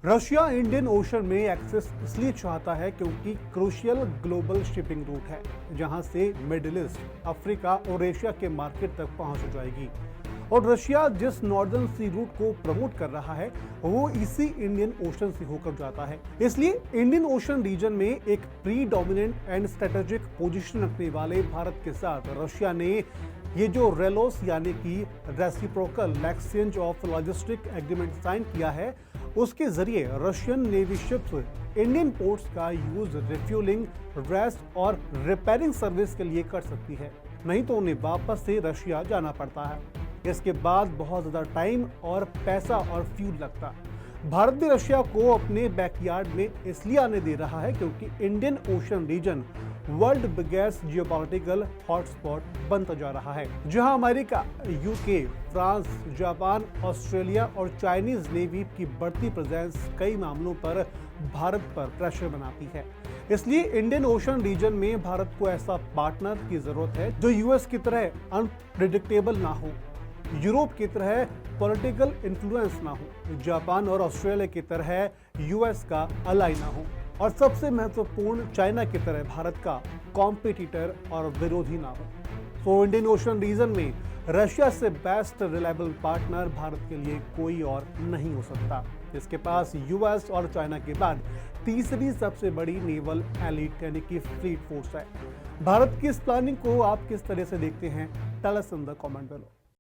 Russia Indian ocean में access इसलिए चाहता है क्योंकि क्रूशियल ग्लोबल शिपिंग रूट है, जहां से मिडिल ईस्ट, अफ्रीका और एशिया के मार्केट तक पहुंच हो जाएगी। और रशिया जिस नॉर्दर्न सी रूट को प्रमोट कर रहा है वो इसी इंडियन ओशन से होकर जाता है। इसलिए इंडियन ओशन रीजन में एक pre dominant and strategic position रखने वाले भारत के साथ रशिया ने ये जो रेलोस यानी कि reciprocal exchange of logistic agreement sign किया है, उसके जरिए Russian navy ships Indian ports का यूज रिफ्यूलिंग, रेस्ट और रिपेयरिंग सर्विस के लिए कर सकती है, नहीं तो उन्हें वापस से रशिया जाना पड़ता है। इसके बाद बहुत ज्यादा टाइम और पैसा और फ्यूल लगता। भारत भी रशिया को अपने बैकयार्ड में इसलिए आने दे रहा है क्योंकि Indian Ocean region world biggest geopolitical hotspot बनता जा रहा है, जहां America, UK, France, Japan, Australia और चाइनीज नेवी की बढ़ती प्रेजेंस कई मामलों पर भारत पर प्रेशर बनाती है। इसलिए इंडियन ओशन रीजन में भारत को ऐसा पार्टनर की जरूरत है जो यूएस की तरह अनप्रिडिक्टेबल ना हो, यूरोप की तरह पॉलिटिकल इन्फ्लुएंस ना हो, जापान और ऑस्ट्रेलिया की तरह यूएस का अलाई ना हो, और सबसे महत्वपूर्ण चाइना की तरह भारत का कॉम्पिटिटर और विरोधी ना हो। तो इंडियन ओशन रीजन में रशिया से बेस्ट रिलायबल पार्टनर भारत के लिए कोई और नहीं हो सकता। इसके पास यूएस और चाइना के बाद तीसरी सबसे बड़ी नेवल एलिट यानी कि फ्लीट फोर्स है। भारत की इस प्लानिंग को आप किस तरह से देखते हैं? Tell us in the comment below.